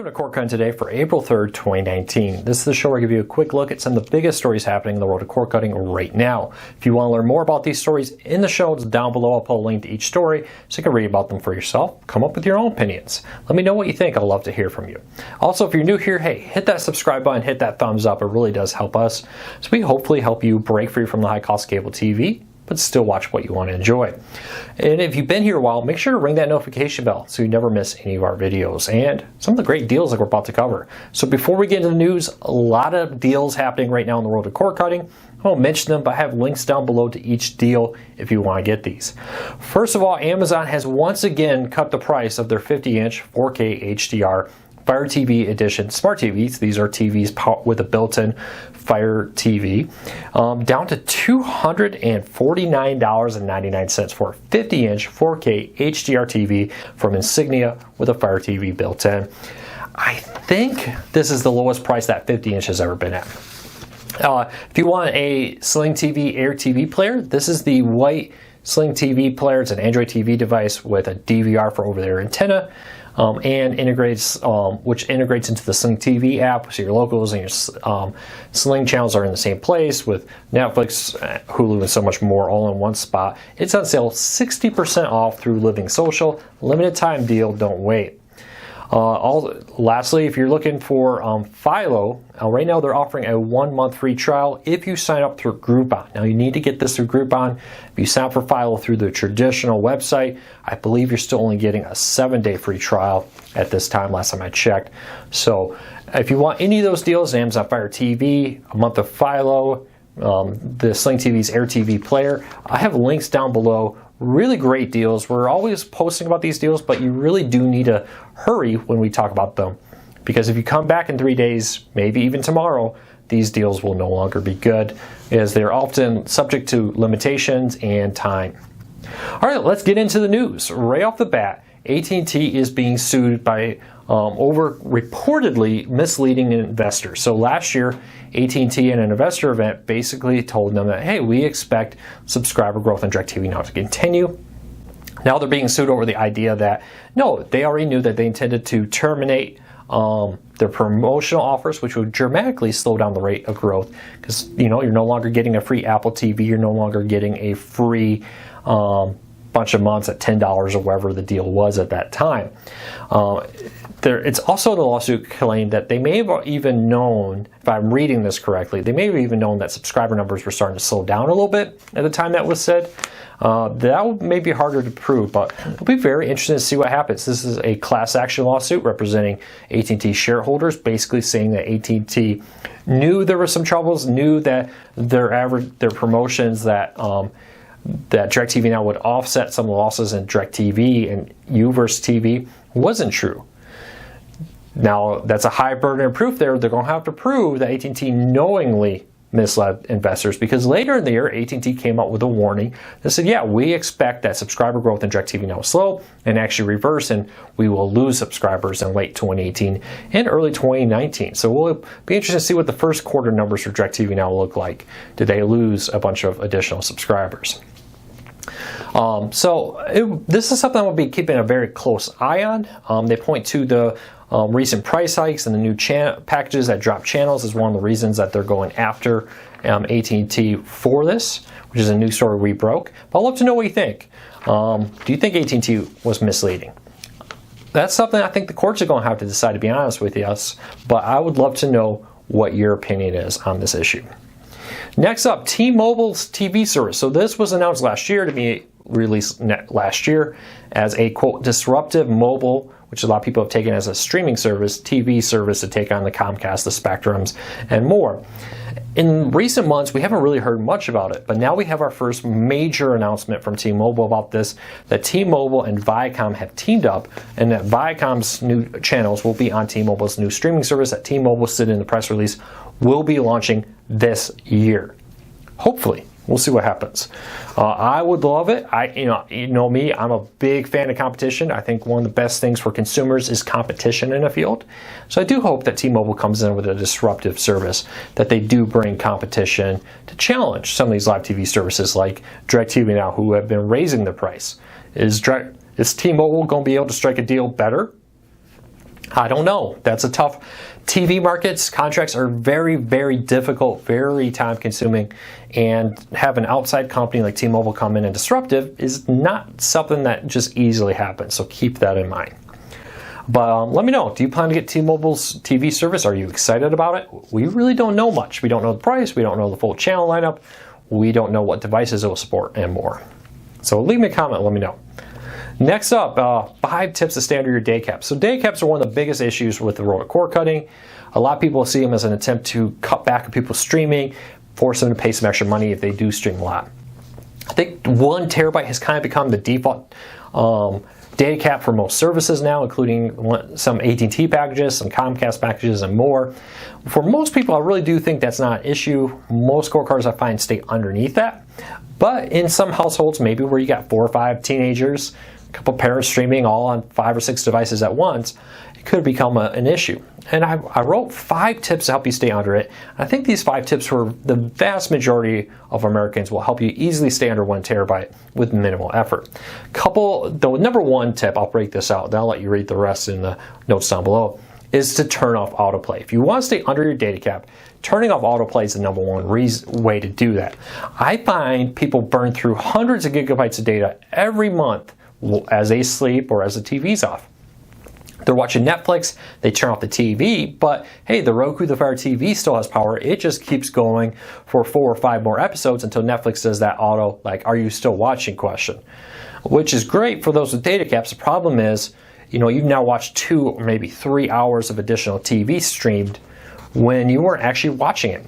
Welcome to Cord Cutting Today for April 3rd, 2019. This is the show where I give you a quick look at some of the biggest stories happening in the world of cord cutting right now. If you want to learn more about these stories, in the show notes down below I'll put a link to each story so you can read about them for yourself, come up with your own opinions. Let me know what you think. I'd love to hear from you. Also, if you're new here, hey, hit that subscribe button, hit that thumbs up. It really does help us. So we hopefully help you break free from the high cost cable TV, but still watch what you want to enjoy. And if you've been here a while, make sure to ring that notification bell so you never miss any of our videos and some of the great deals that we're about to cover. So before we get into the news, a lot of deals happening right now in the world of cord cutting. I won't mention them, but I have links down below to each deal if you want to get these. First of all, Amazon has once again cut the price of their 50-inch 4K HDR Fire TV Edition Smart TVs. These are TVs with a built-in Fire TV, down to $249.99 for a 50-inch 4K HDR TV from Insignia with a Fire TV built in. I think this is the lowest price that 50-inch has ever been at. If you want a Sling TV Air TV player, this is the white Sling TV player. It's an Android TV device with a DVR for over-the-air antenna. And integrates, which integrates into the Sling TV app, so your locals and your Sling channels are in the same place with Netflix, Hulu, and so much more all in one spot. It's on sale 60% off through Living Social. Limited time deal, don't wait. Lastly, if you're looking for Philo, right now they're offering a 1-month free trial if you sign up through Groupon. Now you need to get this through Groupon. If you sign up for Philo through the traditional website, I believe you're still only getting a 7-day free trial at this time, last time I checked. So if you want any of those deals, Amazon Fire TV, a month of Philo, the Sling TV's Air TV player, I have links down below. Really great deals. We're always posting about these deals, but you really do need to hurry when we talk about them. Because if you come back in 3 days, maybe even tomorrow, these deals will no longer be good, as they're often subject to limitations and time. All right, let's get into the news. Right off the bat, AT&T is being sued by over reportedly misleading investors. So last year, AT&T in an investor event basically told them that, hey, we expect subscriber growth on DIRECTV Now to continue. Now they're being sued over the idea that, no, they already knew that they intended to terminate their promotional offers, which would dramatically slow down the rate of growth, because you're no longer getting a free Apple TV, you're no longer getting a free bunch of months at $10 or whatever the deal was at that time. It's also the lawsuit claimed that they may have even known, if I'm reading this correctly, they may have even known that subscriber numbers were starting to slow down a little bit at the time that was said. That may be harder to prove, but it'll be very interesting to see what happens. This is a class action lawsuit representing AT&T shareholders, basically saying that AT&T knew there were some troubles, knew that their promotions that DIRECTV Now would offset some of the losses in DIRECTV and Uverse TV wasn't true. Now, that's a high burden of proof there. They're going to have to prove that AT&T knowingly misled investors, because later in the year, AT&T came out with a warning that said, yeah, we expect that subscriber growth in DIRECTV Now will slow and actually reverse, and we will lose subscribers in late 2018 and early 2019. So we'll be interested to see what the first quarter numbers for DIRECTV Now look like. Did they lose a bunch of additional subscribers? This is something we'll be keeping a very close eye on. They point to the recent price hikes and the new packages that drop channels as one of the reasons that they're going after AT&T for this, which is a new story we broke. But I'd love to know what you think. Do you think AT&T was misleading? That's something I think the courts are going to have to decide, to be honest with us, but I would love to know what your opinion is on this issue. Next up, T-Mobile's TV service. So this was announced last year to be released last year as a, quote, disruptive mobile, which a lot of people have taken as a streaming service, TV service to take on the Comcast, the Spectrums, and more. In recent months, we haven't really heard much about it, but now we have our first major announcement from T-Mobile about this, that T-Mobile and Viacom have teamed up, and that Viacom's new channels will be on T-Mobile's new streaming service that T-Mobile said in the press release will be launching this year. Hopefully. We'll see what happens. I would love it. You know me, I'm a big fan of competition. I think one of the best things for consumers is competition in a field. So I do hope that T-Mobile comes in with a disruptive service, that they do bring competition to challenge some of these live TV services like DIRECTV Now, who have been raising the price. Is T-Mobile going to be able to strike a deal better I don't know. That's a tough. TV markets, contracts are very, very difficult, very time consuming, and have an outside company like T-Mobile come in and disruptive is not something that just easily happens. So keep that in mind. But let me know, do you plan to get T-Mobile's TV service? Are you excited about it? We really don't know much. We don't know the price. We don't know the full channel lineup. We don't know what devices it will support and more. So leave me a comment, let me know. Next up, 5 tips to stay under your day cap. So day caps are one of the biggest issues with the roller cord cutting. A lot of people see them as an attempt to cut back on people's streaming, force them to pay some extra money if they do stream a lot. I think 1 terabyte has kind of become the default data cap for most services now, including some AT&T packages, some Comcast packages, and more. For most people, I really do think that's not an issue. Most cord cutters I find stay underneath that. But in some households, maybe where you got 4 or 5 teenagers, a couple parents streaming all on 5 or 6 devices at once, it could become an issue. And I wrote 5 tips to help you stay under it. I think these 5 tips for the vast majority of Americans will help you easily stay under 1 terabyte with minimal effort. The number 1 tip, I'll break this out, then I'll let you read the rest in the notes down below, is to turn off autoplay. If you want to stay under your data cap, turning off autoplay is the number 1 way to do that. I find people burn through hundreds of gigabytes of data every month as they sleep or as the TV's off. They're watching Netflix, they turn off the TV, but hey, the Roku, the Fire TV still has power. It just keeps going for 4 or 5 more episodes until Netflix does that auto, like, are you still watching question, which is great for those with data caps. The problem is, you've now watched 2 or maybe 3 hours of additional TV streamed when you weren't actually watching it.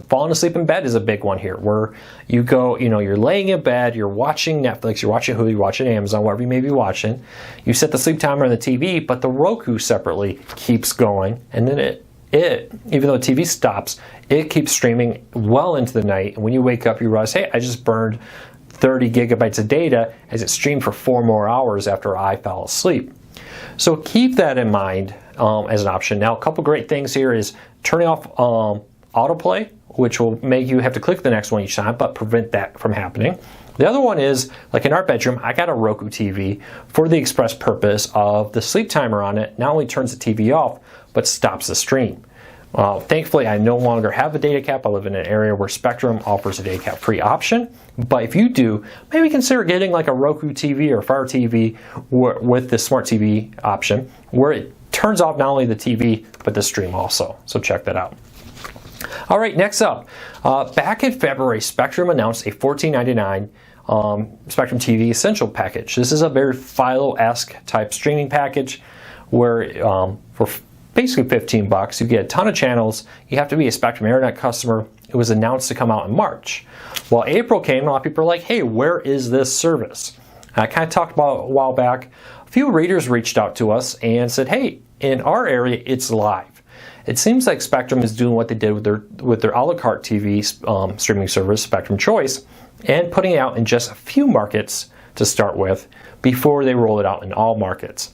Falling asleep in bed is a big one here, where you go, you're laying in bed, you're watching Netflix, you're watching Hulu, you're watching Amazon, whatever you may be watching. You set the sleep timer on the TV, but the Roku separately keeps going, and then even though the TV stops, it keeps streaming well into the night. And when you wake up, you realize, hey, I just burned 30 gigabytes of data as it streamed for 4 more hours after I fell asleep. So keep that in mind as an option. Now, a couple great things here is turning off autoplay, which will make you have to click the next one each time, but prevent that from happening. The other one is, like in our bedroom, I got a Roku TV for the express purpose of the sleep timer on it not only turns the TV off, but stops the stream. Thankfully, I no longer have a data cap. I live in an area where Spectrum offers a data cap free option. But if you do, maybe consider getting like a Roku TV or Fire TV with the Smart TV option, where it turns off not only the TV, but the stream also. So check that out. All right, next up. Back in February, Spectrum announced a $14.99 Spectrum TV Essential package. This is a very Philo-esque type streaming package where for basically $15, you get a ton of channels. You have to be a Spectrum Internet customer. It was announced to come out in March. Well, April came, a lot of people are like, hey, where is this service? And I kind of talked about it a while back. A few readers reached out to us and said, hey, in our area, it's live. It seems like Spectrum is doing what they did with their a la carte TV streaming service, Spectrum Choice, and putting it out in just a few markets to start with before they roll it out in all markets.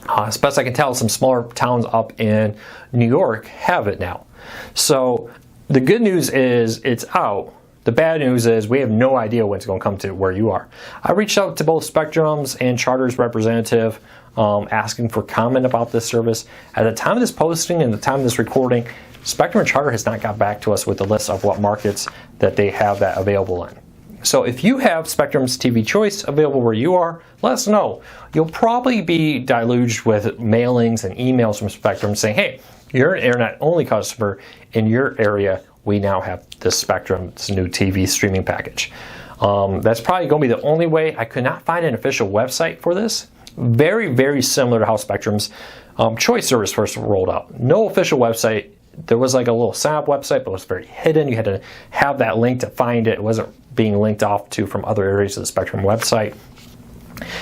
As best I can tell, some smaller towns up in New York have it now. So the good news is it's out. The bad news is we have no idea when it's going to come to where you are. I reached out to both Spectrum's and Charter's representative asking for comment about this service. At the time of this posting and the time of this recording, Spectrum and Charter has not got back to us with a list of what markets that they have that available in. So if you have Spectrum's TV Choice available where you are, let us know. You'll probably be deluged with mailings and emails from Spectrum saying, hey, you're an internet-only customer in your area. We now have this Spectrum's new TV streaming package. That's probably going to be the only way. I could not find an official website for this. Very, very similar to how Spectrum's Choice service first rolled out. No official website. There was like a little sign-up website, but it was very hidden. You had to have that link to find it. It wasn't being linked off to from other areas of the Spectrum website.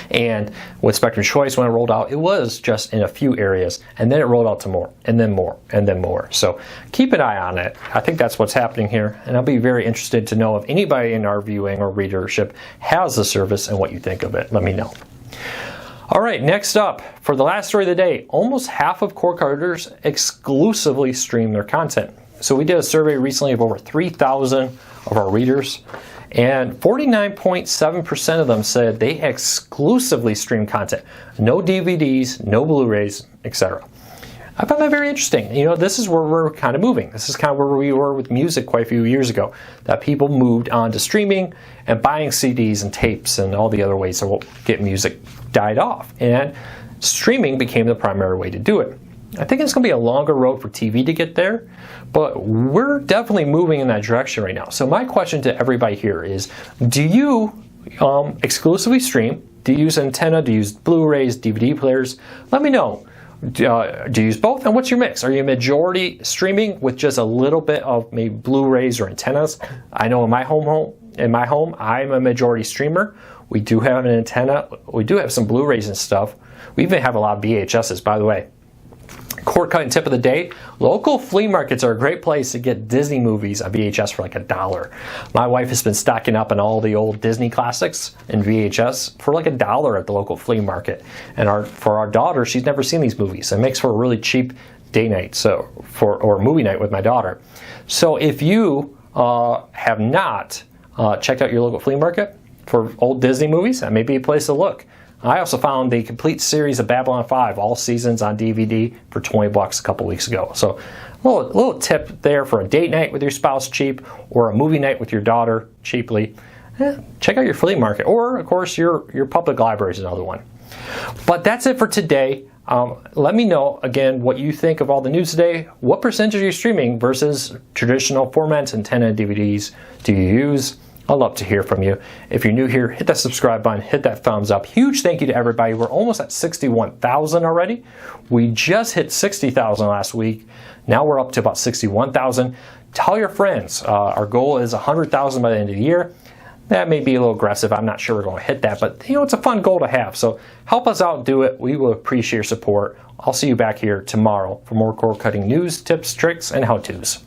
And with Spectrum Choice, when it rolled out, it was just in a few areas, and then it rolled out to more, and then more, and then more. So keep an eye on it. I think that's what's happening here, and I'll be very interested to know if anybody in our viewing or readership has the service and what you think of it. Let me know. All right, next up, for the last story of the day, almost half of cord cutters exclusively stream their content. So we did a survey recently of over 3,000 of our readers, and 49.7% of them said they exclusively stream content. No DVDs, no Blu-rays, etc. I found that very interesting. You know, this is where we're kind of moving. This is kind of where we were with music quite a few years ago, that people moved on to streaming, and buying CDs and tapes and all the other ways to get music died off. And streaming became the primary way to do it. I think it's going to be a longer road for TV to get there, but we're definitely moving in that direction right now. So my question to everybody here is, do you exclusively stream? Do you use antenna? Do you use Blu-rays, DVD players? Let me know. Do you use both? And what's your mix? Are you a majority streaming with just a little bit of maybe Blu-rays or antennas? I know in my home, I'm a majority streamer. We do have an antenna. We do have some Blu-rays and stuff. We even have a lot of VHSs, by the way. Cord cutting tip of the day: local flea markets are a great place to get Disney movies on VHS for like $1. My wife has been stocking up on all the old Disney classics in VHS for like $1 at the local flea market. And for our daughter, she's never seen these movies. It makes for a really cheap day night, or movie night with my daughter. So if you have not checked out your local flea market for old Disney movies, that may be a place to look. I also found the complete series of Babylon 5, all seasons on DVD, for $20 a couple weeks ago. So a little tip there for a date night with your spouse cheap, or a movie night with your daughter cheaply. Check out your flea market, or of course your public library is another one. But that's it for today. Let me know again what you think of all the news today. What percentage are you streaming versus traditional formats, antenna, DVDs do you use? I'd love to hear from you. If you're new here, hit that subscribe button, hit that thumbs up. Huge thank you to everybody. We're almost at 61,000 already. We just hit 60,000 last week. Now we're up to about 61,000. Tell your friends. Our goal is 100,000 by the end of the year. That may be a little aggressive. I'm not sure we're going to hit that, but you know, it's a fun goal to have. So help us out, do it. We will appreciate your support. I'll see you back here tomorrow for more cord cutting news, tips, tricks, and how-tos.